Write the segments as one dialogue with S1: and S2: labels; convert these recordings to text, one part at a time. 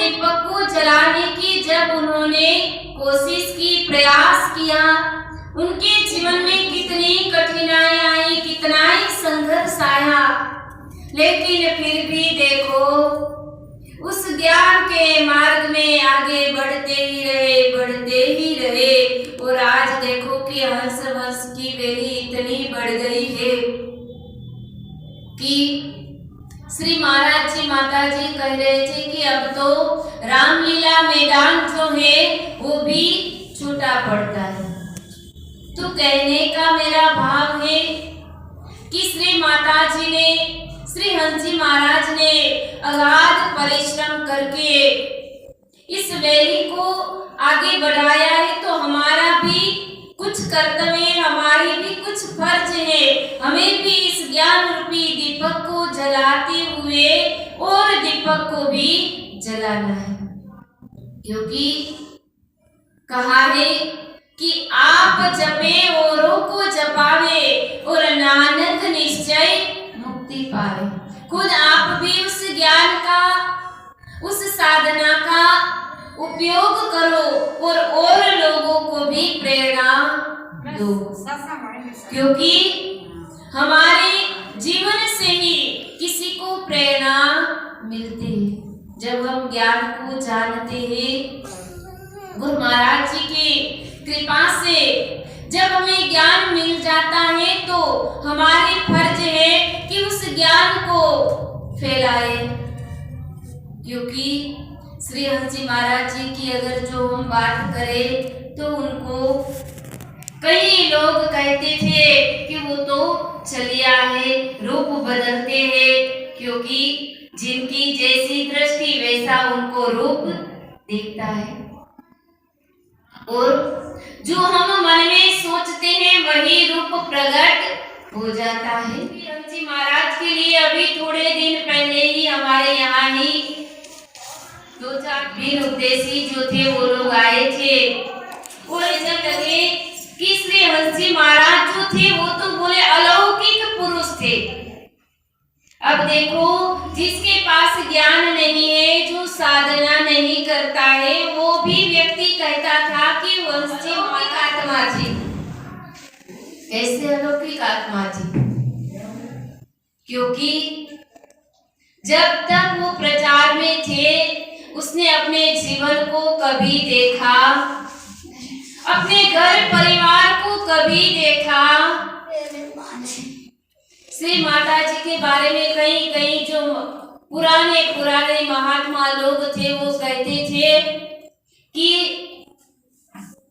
S1: दीपक को जलाने की जब उन्होंने कोशिश की, प्रयास किया, उनके जीवन में कितनी कठिनाई आई, कितना ही संघर्ष आया, लेकिन फिर भी देखो उस ज्ञान के मार्ग में आगे बढ़ते ही रहे, बढ़ते ही रहे। और आज देखो कि हंस वंश की वेली इतनी बढ़ गई है कि श्री महाराज जी माता जी कह रहे थे कि अब तो रामलीला मैदान जो है वो भी छोटा पड़ता है। तो कहने का मेरा भाव है कि श्री माता जी ने, श्री हंस जी महाराज ने अगाध परिश्रम करके इस वैली को आगे बढ़ाया है, तो हमारा भी कुछ कर्तव्य, हमारी भी कुछ फर्ज है। हमें भी इस ज्ञान रूपी दीपक को जलाते हुए और दीपक को भी जलाना है, क्योंकि कहा है कि आप जपे औरों को जपावे और नानक निश्चय मुक्ति पावे। खुद आप भी उस ज्ञान का, उस साधना का उपयोग करो और लोगों को भी प्रेरणा दो, क्योंकि हमारे जीवन से ही किसी को प्रेरणा मिलती है। जब हम ज्ञान को जानते हैं, गुरु महाराज जी की कृपा से जब हमें ज्ञान मिल जाता है, तो हमारी फर्ज है कि उस ज्ञान को फैलाए। क्योंकि श्री हंस जी महाराज जी की अगर जो हम बात करें तो उनको कई लोग कहते थे कि वो तो चलिया है, रूप बदलते हैं, क्योंकि जिनकी जैसी दृष्टि वैसा उनको रूप दिखता है, और जो हम मन में सोचते हैं वही रूप प्रकट हो जाता है। हंस जी महाराज के लिए अभी थोड़े दिन पहले ही हमारे यहाँ ही 2-4 वीर उपदेशी जो थे वो लोग आए थे, और जब लगे कि श्री हंस जी महाराज जो थे वो तो बोले अलौकिक पुरुष थे। अब देखो, जिसके पास ज्ञान नहीं है, जो साधना नहीं करता है, वो भी व्यक्ति कहता था कि हंस जी अलौकिक आत्मा थी। कैसे अलौकिक आत्मा थी? क्योंकि जब तक वो प्रचार में थे, उसने अपने जीवन को कभी देखा, अपने घर परिवार को कभी देखा। श्री माता जी के बारे में कई जो पुराने महात्मा लोग थे वो कहते थे कि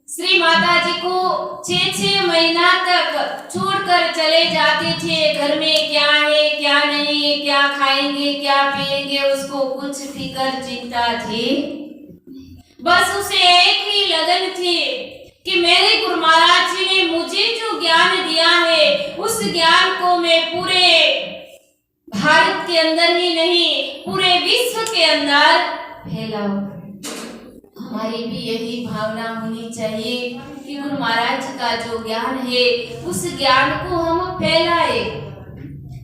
S1: श्री माता जी को 6-6 महीना तक छोड़कर चले जाते थे। घर में क्या है, क्या नहीं है, क्या खाएंगे, क्या पिएंगे, उसको कुछ फिक्र चिंता थी। बस उसे एक ही लगन थी कि मेरे गुरु महाराज जी ने मुझे जो ज्ञान दिया है, उस ज्ञान को मैं पूरे भारत के अंदर ही नहीं, पूरे विश्व के अंदर फैलाऊं। हमारी भी यही भावना होनी चाहिए कि गुरु महाराज का जो ज्ञान है, उस ज्ञान को हम फैलाए,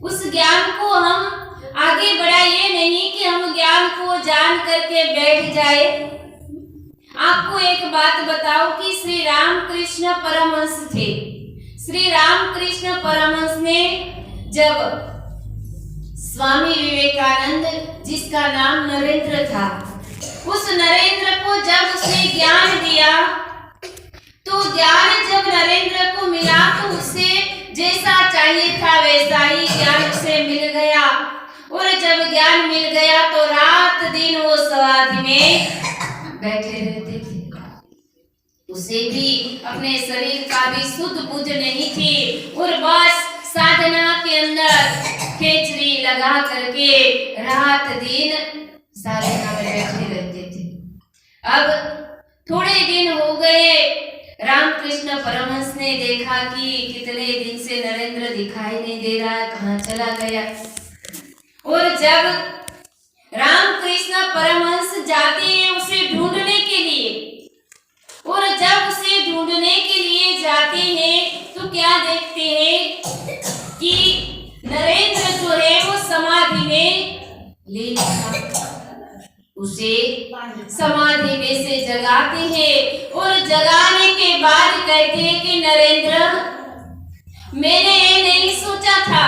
S1: उस ज्ञान को हम आगे बढ़ाए, नहीं कि हम ज्ञान को जान करके बैठ जाए। आपको एक बात बताओ कि श्री रामकृष्ण परमहंस थे। श्री रामकृष्ण परमहंस ने जब स्वामी विवेकानंद, जिसका नाम नरेंद्र था, उस नरेंद्र को जब उसने ज्ञान दिया, तो ज्ञान जब नरेंद्र को मिला तो उसे जैसा चाहिए था वैसा ही ज्ञान उसे मिल गया। और जब ज्ञान मिल गया तो रात दिन वो समाधि में बैठे रहते थे। उसे भी अपने शरीर का भी सुध बुध नहीं थी, और बस साधना के अंदर खेचरी लगा करके रात दिन साधना में बैठे रहते थे। अब थोड़े दिन हो गए, रामकृष्ण परमहंस ने देखा कि कितने दिन से नरेंद्र दिखाई नहीं दे रहा, कहाँ चला गया। और जब रामकृष्ण परमहंस जाते हैं उसे ढूंढने के लिए, और जब उसे ढूंढने के लिए जाते हैं तो क्या देखते हैं कि नरेंद्र जो है वो समाधि में लीन था। उसे समाधि में से जगाते हैं और जगाने के बाद कहते हैं कि नरेंद्र, मैंने ये नहीं सोचा था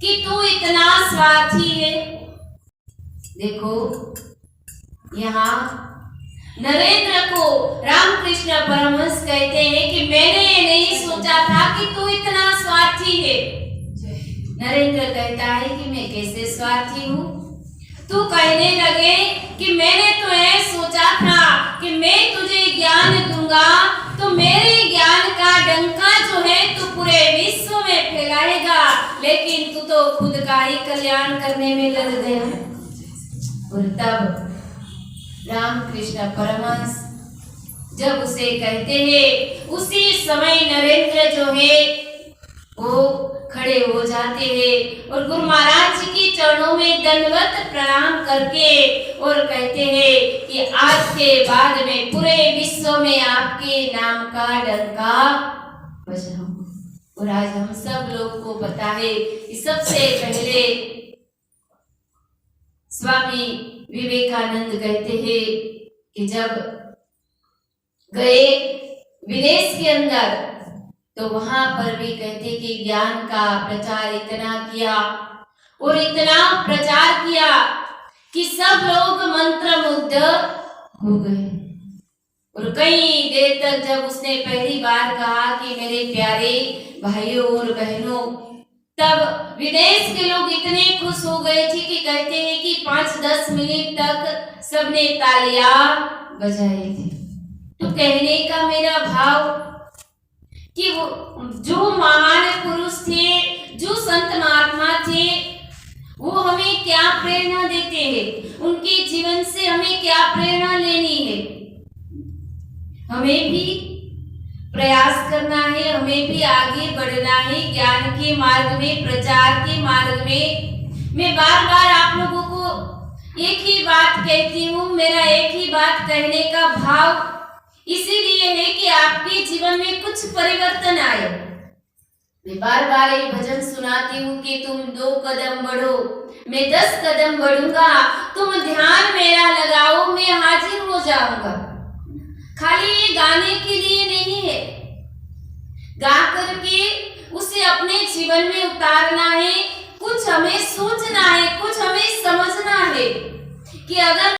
S1: कि तू इतना स्वार्थी है। देखो, यहाँ नरेंद्र को रामकृष्ण परमहंस कहते हैं कि मैंने ये नहीं सोचा था कि तू इतना स्वार्थी है। नरेंद्र कहता है कि मैं कैसे स्वार्थी हूँ? तू कहने लगे कि मैंने तो ये सोचा था कि मैं तुझे ज्ञान दूंगा तो मेरे ज्ञान का डंका जो है तू पूरे विश्व में फैलाएगा, लेकिन तू तो खुद का ही कल्याण करने में लग गया। और तब रामकृष्ण परमहंस जब उसे कहते हैं, उसी समय नरेंद्र जो है वो खड़े हो जाते हैं और गुरु महाराज जी के चरणों में दंडवत प्रणाम करके और कहते हैं कि आज के बाद में पूरे विश्व में आपके नाम का डंका बजाऊंगा। और आज हम सब लोग को पता है कि सबसे पहले स्वामी विवेकानंद कहते हैं कि जब गए विदेश के अंदर तो वहां पर भी कहते कि ज्ञान का प्रचार इतना किया और इतना प्रचार किया कि सब लोग मंत्रमुग्ध हो गए। और कई देर तक जब उसने पहली बार कहा कि मेरे प्यारे भाइयों और बहनों, तब विदेश के लोग इतने खुश हो गए थे कि कहते हैं कि 5-10 मिनट तक सबने तालियां बजाई थी। तो कहने का मेरा भाव कि वो जो महान पुरुष थे, जो संत महात्मा थे, वो हमें क्या प्रेरणा देते हैं, उनके जीवन से हमें क्या प्रेरणा लेनी है। हमें भी प्रयास करना है, हमें भी आगे बढ़ना है ज्ञान के मार्ग में, प्रचार के मार्ग में। मैं बार बार आप लोगों को एक ही बात कहती हूँ, मेरा एक ही बात कहने का भाव इसीलिए है कि आपके जीवन में कुछ परिवर्तन आए। मैं बार बार ये भजन सुनाती हूँ कि तुम 2 कदम बढ़ो, मैं 10 कदम बढ़ूंगा, तुम ध्यान मेरा लगाओ, मैं हाजिर हो जाऊंगा। खाली ये गाने के लिए नहीं है, गा करके उसे अपने जीवन में उतारना है। कुछ हमें सोचना है, कुछ हमें समझना है कि अगर